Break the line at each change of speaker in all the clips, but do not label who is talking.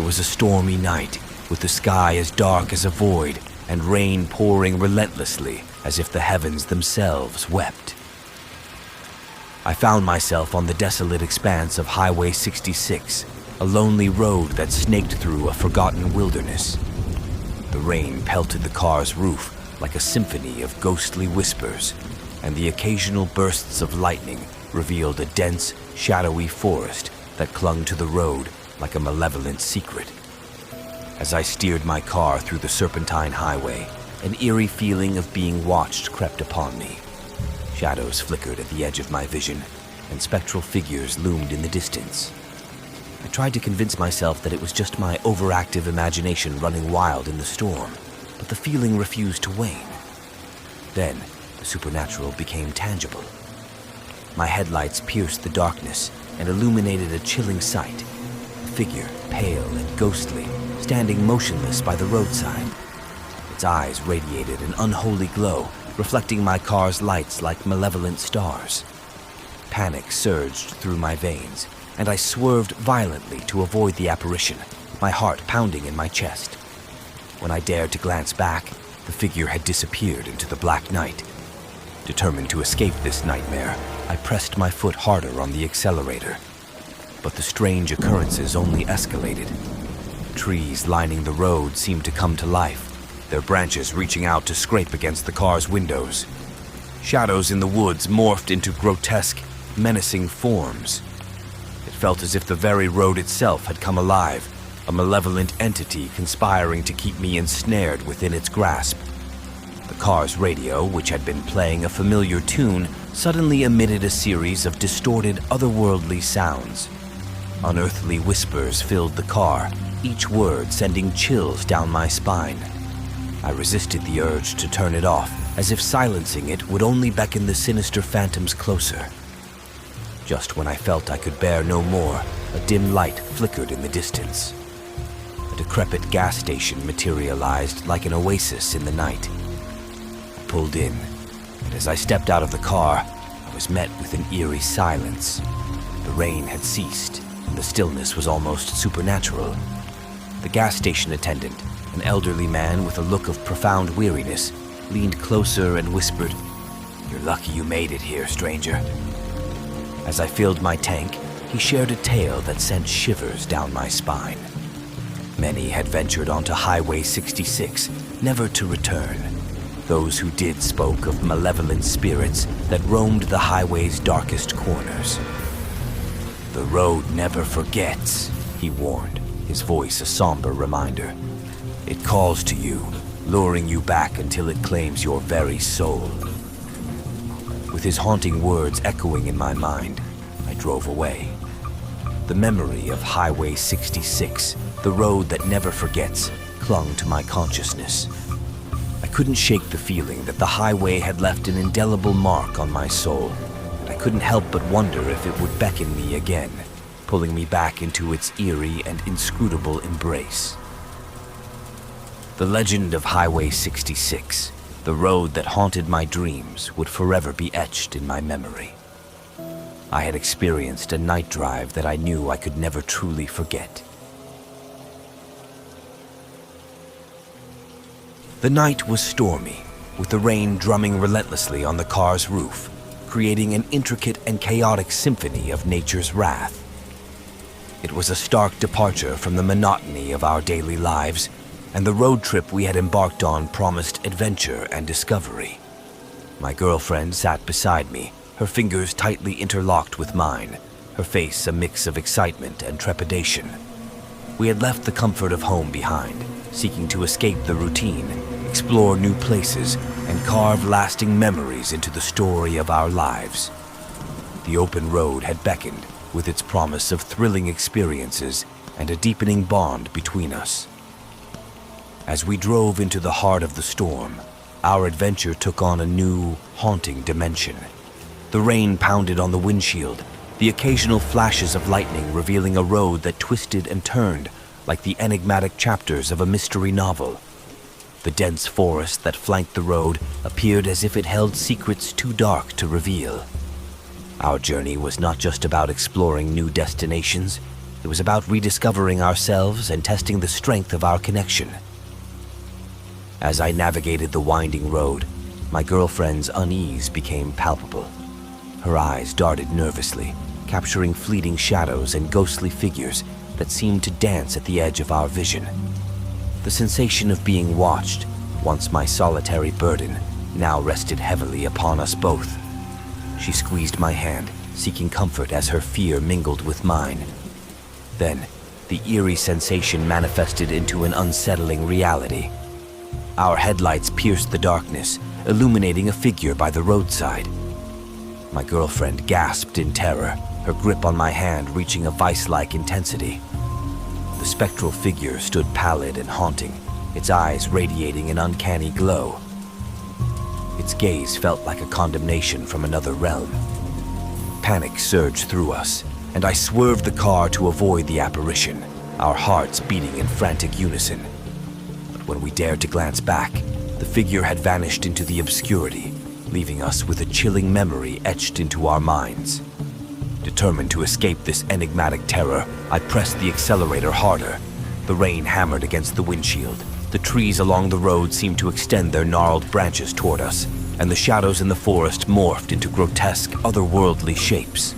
was a stormy night, with the sky as dark as a void and rain pouring relentlessly as if the heavens themselves wept. I found myself on the desolate expanse of Highway 66, a lonely road that snaked through a forgotten wilderness. The rain pelted the car's roof like a symphony of ghostly whispers, and the occasional bursts of lightning revealed a dense, shadowy forest that clung to the road like a malevolent secret. As I steered my car through the serpentine highway, an eerie feeling of being watched crept upon me. Shadows flickered at the edge of my vision, and spectral figures loomed in the distance. I tried to convince myself that it was just my overactive imagination running wild in the storm, but the feeling refused to wane. Then, the supernatural became tangible. My headlights pierced the darkness and illuminated a chilling sight. A figure, pale and ghostly, standing motionless by the roadside. Its eyes radiated an unholy glow, reflecting my car's lights like malevolent stars. Panic surged through my veins, and I swerved violently to avoid the apparition, my heart pounding in my chest. When I dared to glance back, the figure had disappeared into the black night. Determined to escape this nightmare, I pressed my foot harder on the accelerator. But the strange occurrences only escalated. Trees lining the road seemed to come to life, their branches reaching out to scrape against the car's windows. Shadows in the woods morphed into grotesque, menacing forms. It felt as if the very road itself had come alive, a malevolent entity conspiring to keep me ensnared within its grasp. The car's radio, which had been playing a familiar tune, suddenly emitted a series of distorted, otherworldly sounds. Unearthly whispers filled the car, each word sending chills down my spine. I resisted the urge to turn it off, as if silencing it would only beckon the sinister phantoms closer. Just when I felt I could bear no more, a dim light flickered in the distance. A decrepit gas station materialized like an oasis in the night. I pulled in, and as I stepped out of the car, I was met with an eerie silence. The rain had ceased, and the stillness was almost supernatural. The gas station attendant, an elderly man with a look of profound weariness, leaned closer and whispered, "You're lucky you made it here, stranger." As I filled my tank, he shared a tale that sent shivers down my spine. Many had ventured onto Highway 66, never to return. Those who did spoke of malevolent spirits that roamed the highway's darkest corners. "The road never forgets," he warned, his voice a somber reminder. "It calls to you, luring you back until it claims your very soul." With his haunting words echoing in my mind, I drove away. The memory of Highway 66, the road that never forgets, clung to my consciousness. I couldn't shake the feeling that the highway had left an indelible mark on my soul, and I couldn't help but wonder if it would beckon me again, pulling me back into its eerie and inscrutable embrace. The legend of Highway 66, the road that haunted my dreams, would forever be etched in my memory. I had experienced a night drive that I knew I could never truly forget. The night was stormy, with the rain drumming relentlessly on the car's roof, creating an intricate and chaotic symphony of nature's wrath. It was a stark departure from the monotony of our daily lives, and the road trip we had embarked on promised adventure and discovery. My girlfriend sat beside me, her fingers tightly interlocked with mine, her face a mix of excitement and trepidation. We had left the comfort of home behind, seeking to escape the routine, explore new places, and carve lasting memories into the story of our lives. The open road had beckoned, with its promise of thrilling experiences and a deepening bond between us. As we drove into the heart of the storm, our adventure took on a new, haunting dimension. The rain pounded on the windshield, the occasional flashes of lightning revealing a road that twisted and turned like the enigmatic chapters of a mystery novel. The dense forest that flanked the road appeared as if it held secrets too dark to reveal. Our journey was not just about exploring new destinations, It was about rediscovering ourselves and testing the strength of our connection. As I navigated the winding road, my girlfriend's unease became palpable. Her eyes darted nervously, capturing fleeting shadows and ghostly figures that seemed to dance at the edge of our vision. The sensation of being watched, once my solitary burden, now rested heavily upon us both. She squeezed my hand, seeking comfort as her fear mingled with mine. Then, the eerie sensation manifested into an unsettling reality. Our headlights pierced the darkness, illuminating a figure by the roadside. My girlfriend gasped in terror, her grip on my hand reaching a vice-like intensity. The spectral figure stood pallid and haunting, its eyes radiating an uncanny glow. Its gaze felt like a condemnation from another realm. Panic surged through us, and I swerved the car to avoid the apparition, our hearts beating in frantic unison. But when we dared to glance back, the figure had vanished into the obscurity, leaving us with a chilling memory etched into our minds. Determined to escape this enigmatic terror, I pressed the accelerator harder. The rain hammered against the windshield. The trees along the road seemed to extend their gnarled branches toward us, and the shadows in the forest morphed into grotesque, otherworldly shapes.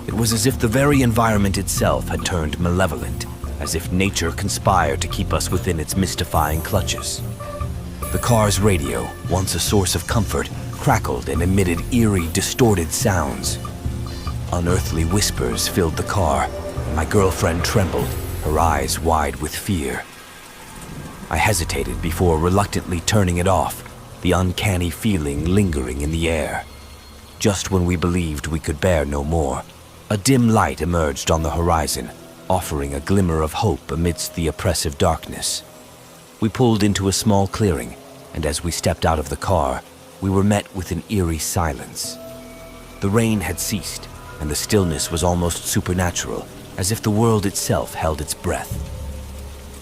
It was as if the very environment itself had turned malevolent, as if nature conspired to keep us within its mystifying clutches. The car's radio, once a source of comfort, crackled and emitted eerie, distorted sounds. Unearthly whispers filled the car, and my girlfriend trembled, her eyes wide with fear. I hesitated before reluctantly turning it off, the uncanny feeling lingering in the air. Just when we believed we could bear no more, a dim light emerged on the horizon, offering a glimmer of hope amidst the oppressive darkness. We pulled into a small clearing, and as we stepped out of the car, we were met with an eerie silence. The rain had ceased, and the stillness was almost supernatural, as if the world itself held its breath.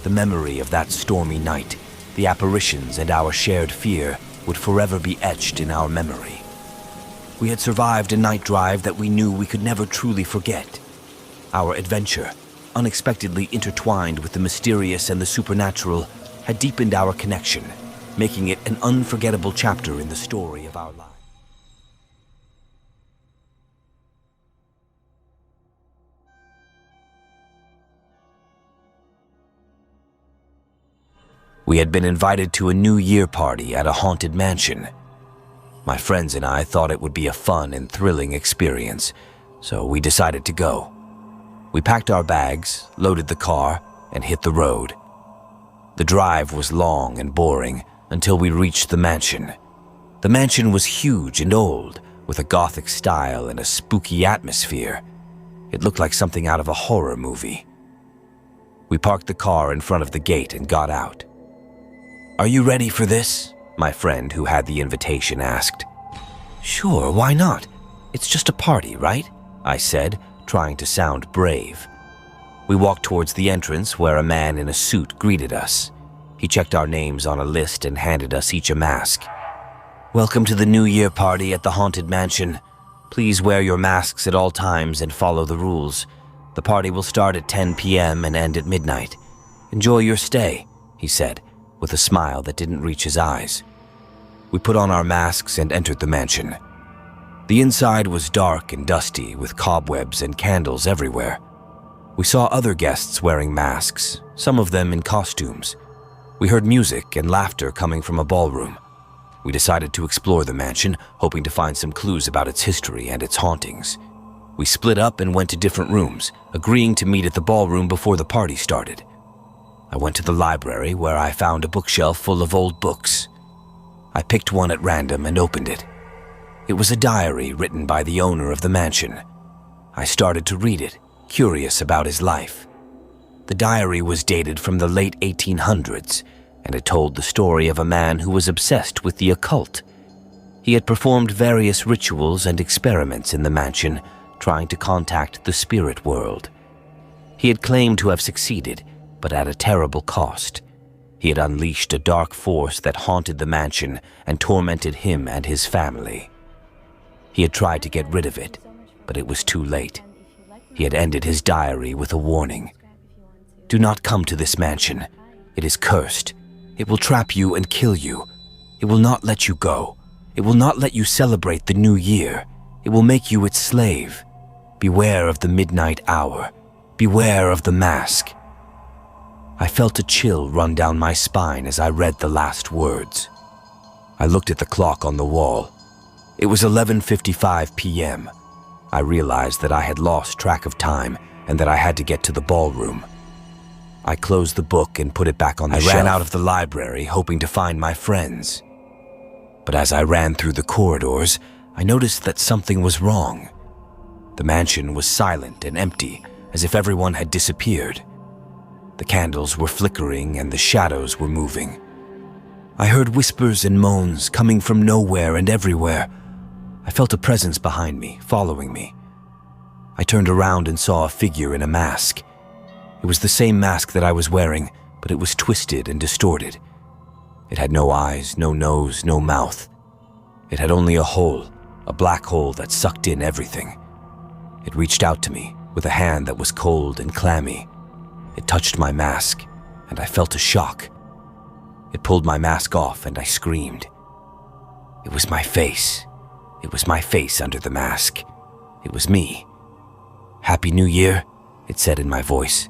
The memory of that stormy night, the apparitions and our shared fear would forever be etched in our memory. We had survived a night drive that we knew we could never truly forget. Our adventure, unexpectedly intertwined with the mysterious and the supernatural, had deepened our connection, making it an unforgettable chapter in the story of our lives. We had been invited to a New Year party at a haunted mansion. My friends and I thought it would be a fun and thrilling experience, so we decided to go. We packed our bags, loaded the car, and hit the road. The drive was long and boring until we reached the mansion. The mansion was huge and old, with a Gothic style and a spooky atmosphere. It looked like something out of a horror movie. We parked the car in front of the gate and got out. "Are you ready for this?" my friend who had the invitation asked. "Sure, why not? It's just a party, right?" I said, trying to sound brave. We walked towards the entrance where a man in a suit greeted us. He checked our names on a list and handed us each a mask. "Welcome to the New Year party at the Haunted Mansion. Please wear your masks at all times and follow the rules. The party will start at 10 p.m. and end at midnight. Enjoy your stay," he said, with a smile that didn't reach his eyes. We put on our masks and entered the mansion. The inside was dark and dusty, with cobwebs and candles everywhere. We saw other guests wearing masks, some of them in costumes. We heard music and laughter coming from a ballroom. We decided to explore the mansion, hoping to find some clues about its history and its hauntings. We split up and went to different rooms, agreeing to meet at the ballroom before the party started. I went to the library where I found a bookshelf full of old books. I picked one at random and opened it. It was a diary written by the owner of the mansion. I started to read it, curious about his life. The diary was dated from the late 1800s, and it told the story of a man who was obsessed with the occult. He had performed various rituals and experiments in the mansion, trying to contact the spirit world. He had claimed to have succeeded, but at a terrible cost. He had unleashed a dark force that haunted the mansion and tormented him and his family. He had tried to get rid of it, but it was too late. He had ended his diary with a warning. Do not come to this mansion. It is cursed. It will trap you and kill you. It will not let you go. It will not let you celebrate the new year. It will make you its slave. Beware of the midnight hour. Beware of the mask. I felt a chill run down my spine as I read the last words. I looked at the clock on the wall. It was 11:55 p.m. I realized that I had lost track of time and that I had to get to the ballroom. I closed the book and put it back on the shelf. I ran out of the library, hoping to find my friends. But as I ran through the corridors, I noticed that something was wrong. The mansion was silent and empty, as if everyone had disappeared. The candles were flickering and the shadows were moving. I heard whispers and moans coming from nowhere and everywhere. I felt a presence behind me, following me. I turned around and saw a figure in a mask. It was the same mask that I was wearing, but it was twisted and distorted. It had no eyes, no nose, no mouth. It had only a hole, a black hole that sucked in everything. It reached out to me with a hand that was cold and clammy. It touched my mask, and I felt a shock. It pulled my mask off, and I screamed. It was my face. It was my face under the mask. It was me. Happy New Year, it said in my voice.